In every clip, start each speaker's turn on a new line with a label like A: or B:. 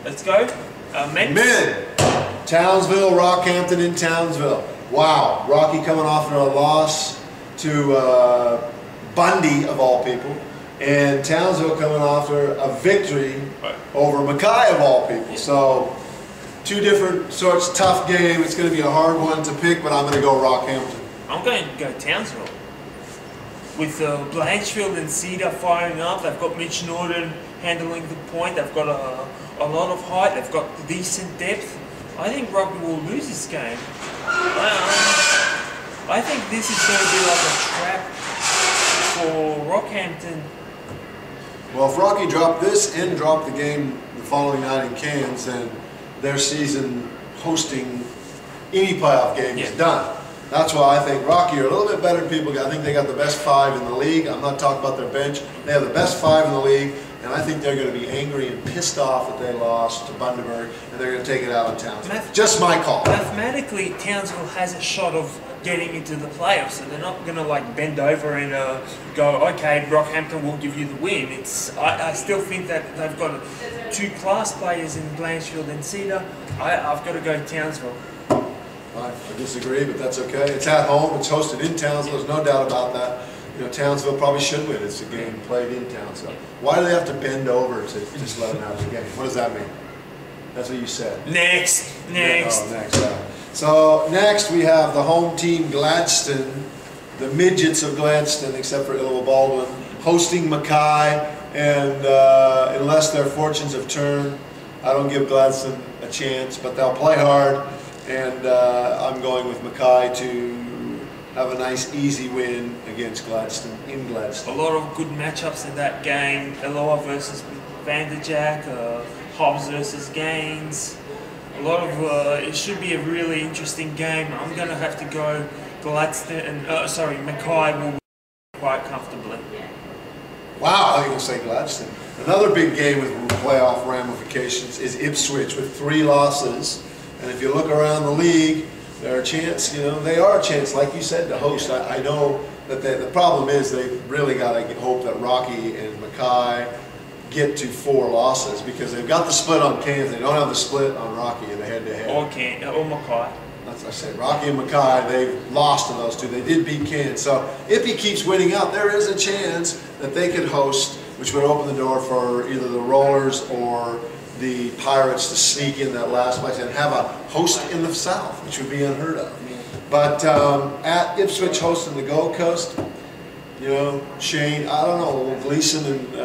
A: Let's go. Men.
B: Townsville, Rockhampton in Townsville. Wow, Rocky coming off a loss to Bundy, of all people, and Townsville coming off a victory over Mackay, of all people. So, two different sorts, tough game. It's going to be a hard one to pick, but I'm going to go Rockhampton.
A: I'm going to go Townsville. With Blanchfield and Cedar firing up, they've got Mitch Norton handling the point, they've got a lot of height, they've got decent depth. I think Rocky will lose this game. I think this is going to be like a trap for Rockhampton.
B: Well, if Rocky dropped this and dropped the game the following night in Cairns, then their season hosting any playoff game is done. That's why I think Rocky are a little bit better than people. I think they got the best 5 in the league. I'm not talking about their bench. They have the best 5 in the league, and I think they're going to be angry and pissed off that they lost to Bundaberg, and they're going to take it out on Townsville. Just my call.
A: Mathematically, Townsville has a shot of getting into the playoffs, so they're not going to like bend over and go, okay, Rockhampton will give you the win. I still think that they've got 2 class players in Blanchfield and Cedar. I've got to go Townsville.
B: I disagree, but that's okay. It's at home. It's hosted in Townsville. There's no doubt about that. You know, Townsville probably should win. It's a game played in Townsville. Why do they have to bend over to just let them have the game? What does that mean? That's what you said.
A: Next.
B: So next we have the home team Gladstone, the midgets of Gladstone, except for Ilwa Baldwin, hosting Mackay, and unless their fortunes have turned, I don't give Gladstone a chance, but they'll play hard. And I'm going with Mackay to have a nice, easy win against Gladstone in Gladstone.
A: A lot of good matchups in that game. Eloa versus Vanderjack, Hobbs versus Gaines. A lot of it should be a really interesting game. I'm going to have to go Gladstone. Mackay will win quite comfortably.
B: Wow, I was going to say Gladstone. Another big game with playoff ramifications is Ipswich with 3 losses. And if you look around the league, they're a chance, they are a chance, like you said, to host. I know that the problem is they've really got to hope that Rocky and Mackay get to 4 losses, because they've got the split on Cairns. They don't have the split on Rocky in the head-to-head.
A: Or Mackay.
B: That's what I said. Rocky and Mackay, they've lost to those 2. They did beat Cairns. So if he keeps winning out, there is a chance that they could host, which would open the door for either the Rollers or the Pirates to sneak in that last place and have a host in the South, which would be unheard of. But at Ipswich hosting the Gold Coast, Shane, I don't know, Gleason and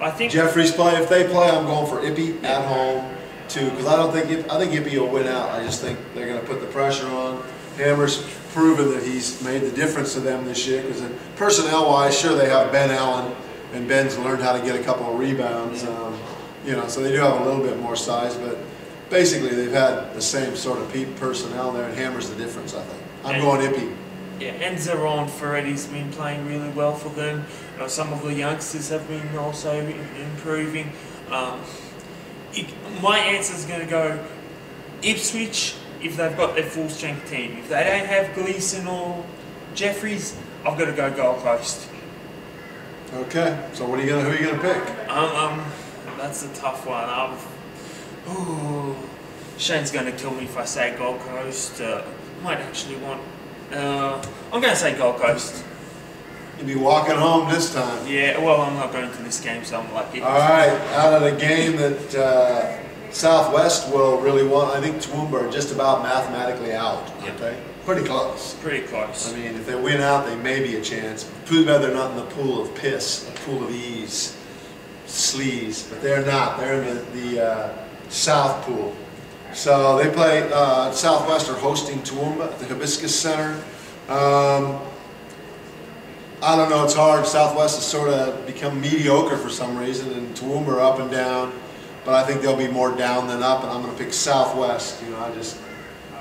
A: I think
B: Jeffries play. If they play, I'm going for Ippy at home too, because I think Ippy will win out. I just think they're going to put the pressure on. Hammer's proven that he's made the difference to them this year, because personnel-wise, sure, they have Ben Allen, and Ben's learned how to get a couple of rebounds. So they do have a little bit more size, but basically they've had the same sort of personnel there, and Hammer's the difference, I think. I'm going Ippy.
A: Yeah, and Zeron Ferretti's been playing really well for them. Some of the youngsters have been also improving. My answer is going to go Ipswich if they've got their full-strength team. If they don't have Gleason or Jeffries, I've got to go Gold Coast.
B: Okay, so who are you going to pick?
A: That's a tough one. Shane's going to kill me if I say Gold Coast. Might actually want. I'm going to say Gold Coast.
B: You'll be walking home this time.
A: Yeah, well, I'm not going to this game, so I'm lucky.
B: All right, out of the game that Southwest will really want, I think Toowoomba are just about mathematically out, aren't they? Pretty close.
A: Pretty close.
B: I mean, if they win out, they may be a chance. Too bad they're not in the pool of piss, a pool of ease. Sleaze, but they're not. They're in the South Pool. So they play, Southwest are hosting Toowoomba at the Hibiscus Center. I don't know, it's hard. Southwest has sort of become mediocre for some reason, and Toowoomba are up and down, but I think they'll be more down than up, and I'm going to pick Southwest. I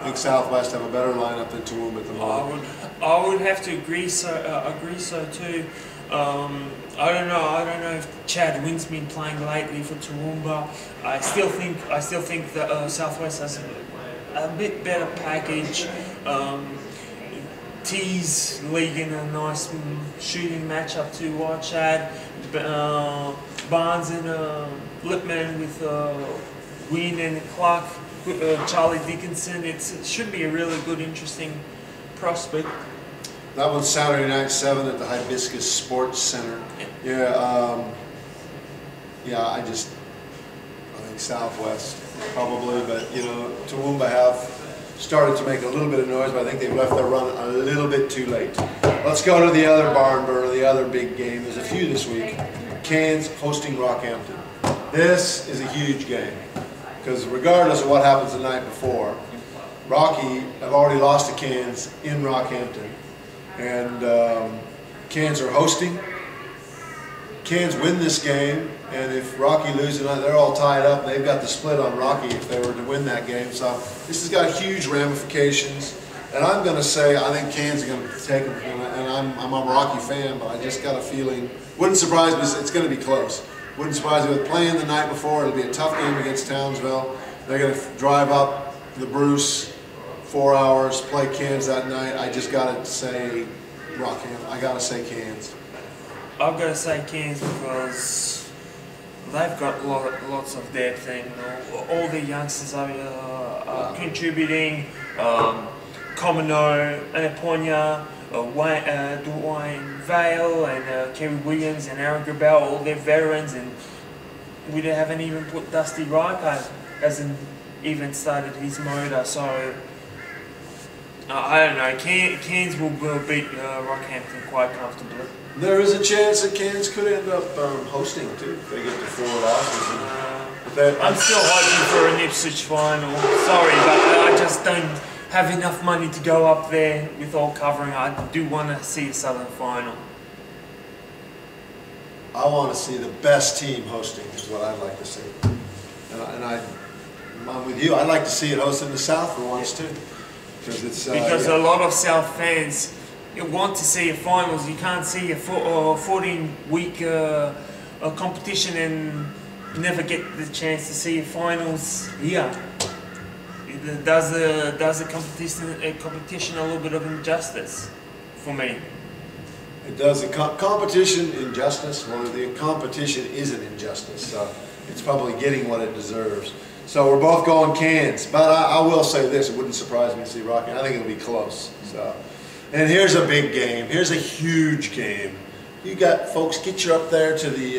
B: think Southwest have a better lineup than Toowoomba at the moment.
A: I would have to agree so too. I don't know if Chad Wynn's been playing lately for Toowoomba. I still think that Southwest has a bit better package. T's league in a nice shooting matchup to Chad. Barnes and Lipman with Wynn and Clark, Charlie Dickinson. It should be a really good, interesting prospect.
B: That one's Saturday night, 7 at the Hibiscus Sports Center. Yeah, I think Southwest probably, but you know, Toowoomba have started to make a little bit of noise, but I think they've left their run a little bit too late. Let's go to the other barn burner, the other big game. There's a few this week. Cairns hosting Rockhampton. This is a huge game because regardless of what happens the night before, Rocky have already lost to Cairns in Rockhampton, and Cairns are hosting. Cairns win this game, and if Rocky loses tonight, they're all tied up. They've got the split on Rocky if they were to win that game. So this has got huge ramifications. And I'm going to say I think Cairns are going to take them. And I'm a Rocky fan, but I just got a feeling. Wouldn't surprise me. It's going to be close. Wouldn't surprise me with playing the night before. It'll be a tough game against Townsville. They're going to drive up the Bruce 4 hours, play Cairns that night. I just got to say Rockhampton. I got to say Cairns.
A: I've got to say Cairns because they've got lots of depth, and all the youngsters are contributing. Comino, Anaponia, Dwayne Vale, and Kerry Williams and Aaron Grabell, all their veterans, and we haven't even put Dusty Riker, hasn't even started his motor, so I don't know. Cairns will beat Rockhampton quite comfortably.
B: There is a chance that Cairns could end up hosting too if they get to 4 losses.
A: I'm still hoping for an Ipswich final. Sorry, but I just don't have enough money to go up there with all covering. I do want to see a Southern final.
B: I want to see the best team hosting is what I'd like to see. And I'm with you. I'd like to see it hosted in the South for once too. Because
A: a lot of South fans want to see a finals. You can't see a 14-week competition and never get the chance to see a finals here. It does the competition a little bit of injustice for me.
B: It does the competition injustice. Well, the competition is an injustice, so it's probably getting what it deserves. So we're both going Cairns, but I will say this: it wouldn't surprise me to see Rocky. I think it'll be close. So, and here's a big game. Here's a huge game. You got folks, get you up there to the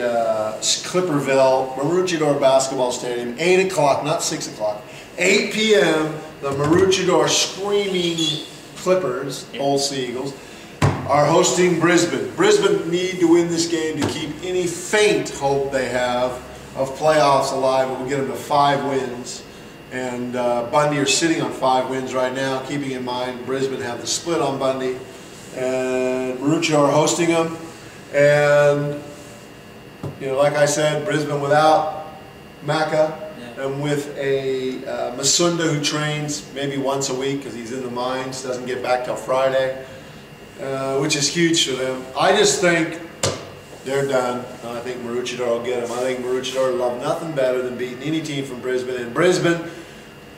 B: Clipperville Maroochydore Basketball Stadium, 8 o'clock, not 6 o'clock, 8 p.m. The Maroochydore Screaming Clippers, Old Seagulls, are hosting Brisbane. Brisbane need to win this game to keep any faint hope they have of playoffs alive. It will get them to 5 wins. And Bundy are sitting on 5 wins right now, keeping in mind Brisbane have the split on Bundy. And Maroochydore are hosting them. And, you know, like I said, Brisbane without Macca, and with a Masunda who trains maybe once a week because he's in the mines, doesn't get back till Friday, which is huge for them. I just think they're done. I think Maroochydore will get them. I think Maroochydore love nothing better than beating any team from Brisbane. And Brisbane,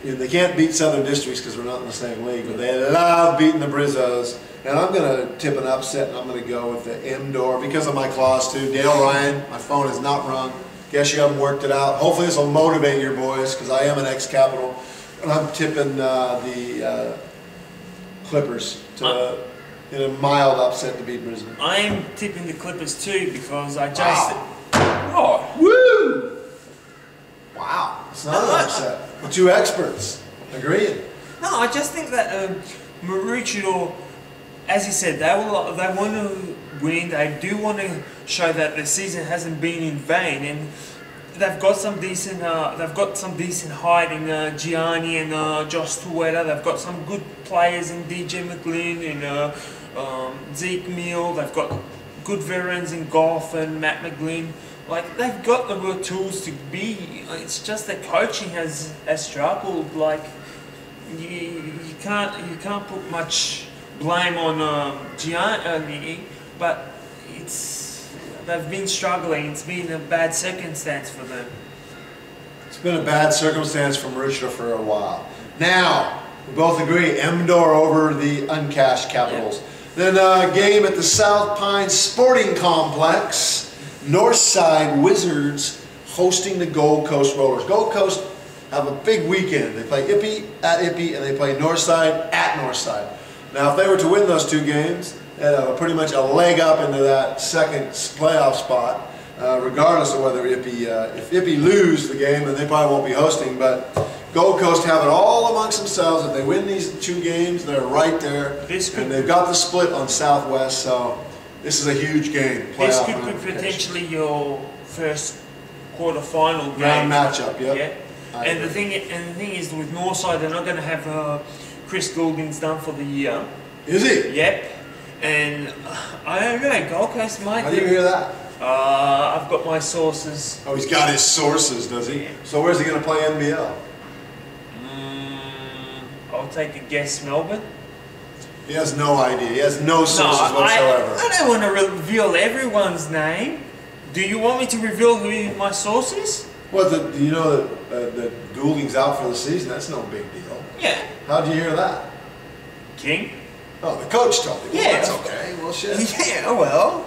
B: they can't beat Southern Districts because we're not in the same league, but they love beating the Brizzos. And I'm going to tip an upset, and I'm going to go with the M-Door because of my clause too. Dale Ryan, my phone is not rung. Guess you haven't worked it out. Hopefully this will motivate your boys because I am an ex-Capital. And I'm tipping the Clippers in a mild upset to beat Brisbane.
A: I am tipping the Clippers too because I just...
B: Wow. Woo! Wow. It's not an upset. The 2 experts agreeing.
A: No, I just think that Maroochydore, as you said, they want to win. They do want to show that the season hasn't been in vain, and they've got some decent. Height in Gianni and Josh Tueta. They've got some good players in DJ McLean and Zeke Meal. They've got good veterans in Goff and Matt McGlynn. Like, they've got the real tools to be. It's just that coaching has struggled. Like, you can't put much blame on Gianni, but they've been struggling. It's been a bad circumstance for them.
B: It's been a bad circumstance for Maroochydore for a while. Now, we both agree, M-Door over the uncashed Capitals. Yep. Then a game at the South Pines Sporting Complex. Northside Wizards hosting the Gold Coast Rollers. Gold Coast have a big weekend. They play Ippy at Ippy, and they play Northside at Northside. Now, if they were to win those two games, they'd have pretty much a leg up into that second playoff spot, regardless of whether Ippy, if Ippy lose the game, then they probably won't be hosting. But Gold Coast have it all amongst themselves. If they win these two games, they're right there. And they've got the split on Southwest, so this is a huge game.
A: This could be potentially your first quarter-final game.
B: Round matchup, yep.
A: Yeah. And the thing is, with Northside, they're not going to have Chris Goulden's done for the year.
B: Is he?
A: Yep. And I don't know, Gold Coast might.
B: How do you hear that?
A: I've got my sources.
B: Oh, he's got his sources, does he?
A: Yeah.
B: So where's he going to play NBL?
A: I'll take a guess, Melbourne.
B: He has no idea. He has no sources whatsoever.
A: I don't want to reveal everyone's name. Do you want me to reveal who my source is?
B: Well, do you know that Goulding's out for the season? That's no big deal.
A: Yeah.
B: How'd you hear that?
A: King?
B: Oh, the coach told me. Well,
A: Yeah.
B: that's okay. Well, shit.
A: Yeah, well.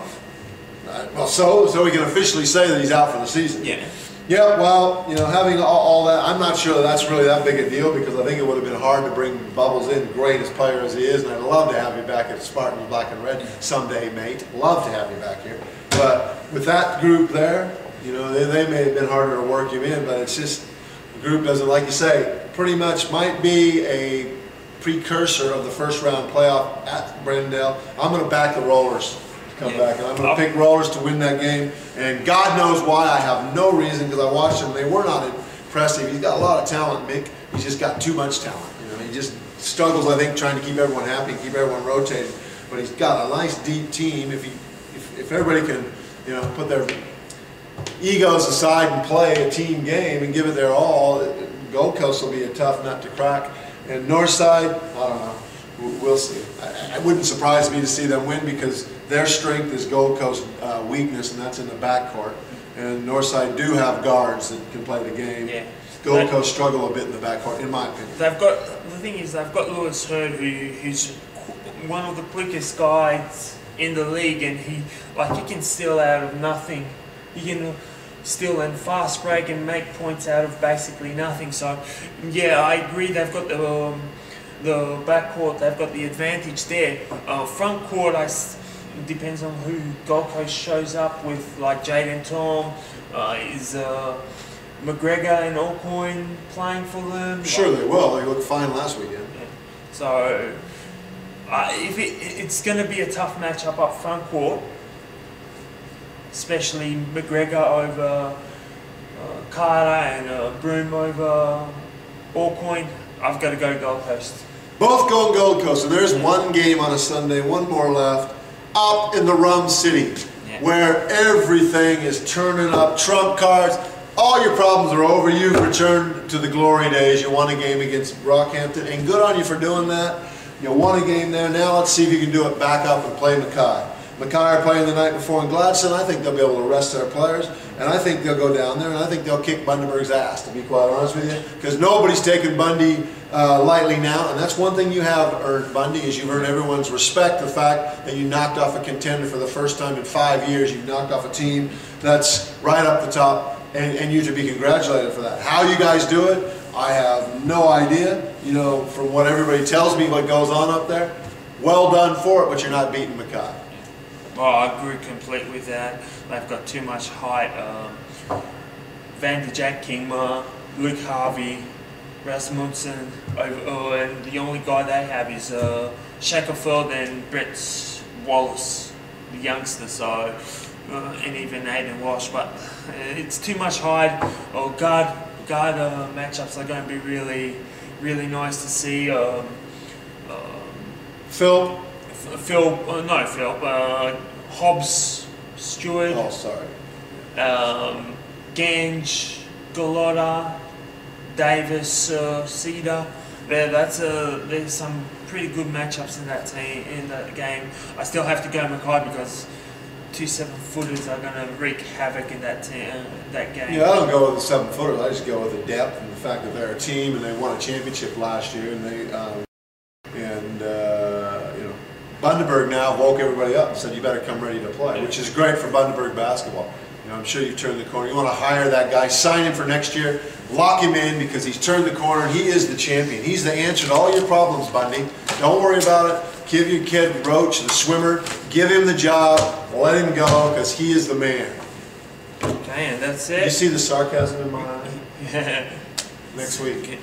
B: Well, so we can officially say that he's out for the season.
A: Yeah.
B: Yeah, well, you know, having all that, I'm not sure that's really that big a deal, because I think it would have been hard to bring Bubbles in, great as player as he is, and I'd love to have you back at Spartans Black and Red someday, mate. Love to have you back here. But with that group there, you know, they may have been harder to work you in, but it's just, the group doesn't, like you say, pretty much might be a precursor of the first round playoff at Brendale. I'm going to back the Rollers to come back, and I'm going to pick Rollers to win that game. And God knows why. I have no reason, because I watched them. They were not impressive. He's got a lot of talent, Mick. He's just got too much talent. You know, he just struggles, I think, trying to keep everyone happy, keep everyone rotating. But he's got a nice deep team. If everybody can, you know, put their egos aside and play a team game and give it their all, Gold Coast will be a tough nut to crack. And Northside, I don't know. We'll see. It wouldn't surprise me to see them win, because their strength is Gold Coast weakness, and that's in the backcourt. And Northside do have guards that can play the game.
A: Yeah.
B: Gold Coast struggle a bit in the backcourt, in my opinion.
A: The thing is, they've got Lewis Hurd, who's one of the quickest guys in the league, and he can steal out of nothing. He can steal and fast break and make points out of basically nothing. So, yeah, I agree. They've got the backcourt, they've got the advantage there. Front court, it depends on who Gold Coast shows up with, like Jaden Tom, is McGregor and Alcoin playing for them?
B: Sure they will. They looked fine last weekend.
A: Yeah. So, if it's going to be a tough matchup up front court, especially McGregor over Carter and Broom over Alcoin, I've got to go Gold Coast.
B: Both go Gold Coast, and there's one game on a Sunday, one more left, up in the Rum City, where everything is turning up, trump cards, all your problems are over. You've returned to the glory days. You won a game against Rockhampton, and good on you for doing that. You won a game there. Now let's see if you can do it back up and play Mackay. Mackay are playing the night before in Gladstone. I think they'll be able to rest their players, and I think they'll go down there, and I think they'll kick Bundaberg's ass, to be quite honest with you, because nobody's taking Bundy lightly now, and that's one thing you have earned, Bundy, is you've earned everyone's respect. The fact that you knocked off a contender for the first time in 5 years, you've knocked off a team that's right up the top, and you to be congratulated for that. How you guys do it, I have no idea. You know, from what everybody tells me what goes on up there, well done for it, but you're not beating Mackay.
A: Well, I agree completely with that. They've got too much height. Van der Jack Kingma, Luke Harvey, Rasmussen, and the only guy they have is Shackelfeld and Brett Wallace, the youngster. So, and even Aiden Walsh. But it's too much height. Guard matchups are going to be really, really nice to see.
B: Phil,
A: Hobbs, Stewart.
B: Oh, sorry.
A: Gange, Gallotta, Davis, Cedar. There's some pretty good matchups in that team, in that game. I still have to go Mackay because 2 7-footers are going to wreak havoc in that game.
B: Yeah, I don't go with the 7-footers. I just go with the depth and the fact that they're a team and they won a championship last year, and you know, Bundaberg now woke everybody up and said you better come ready to play, which is great for Bundaberg basketball. I'm sure you've turned the corner. You want to hire that guy, sign him for next year, lock him in because he's turned the corner. He is the champion. He's the answer to all your problems, Bundy. Don't worry about it. Give your kid Roach, the swimmer, give him the job, let him go because he is the man.
A: Okay, and that's it.
B: You see the sarcasm in my eye? Next week.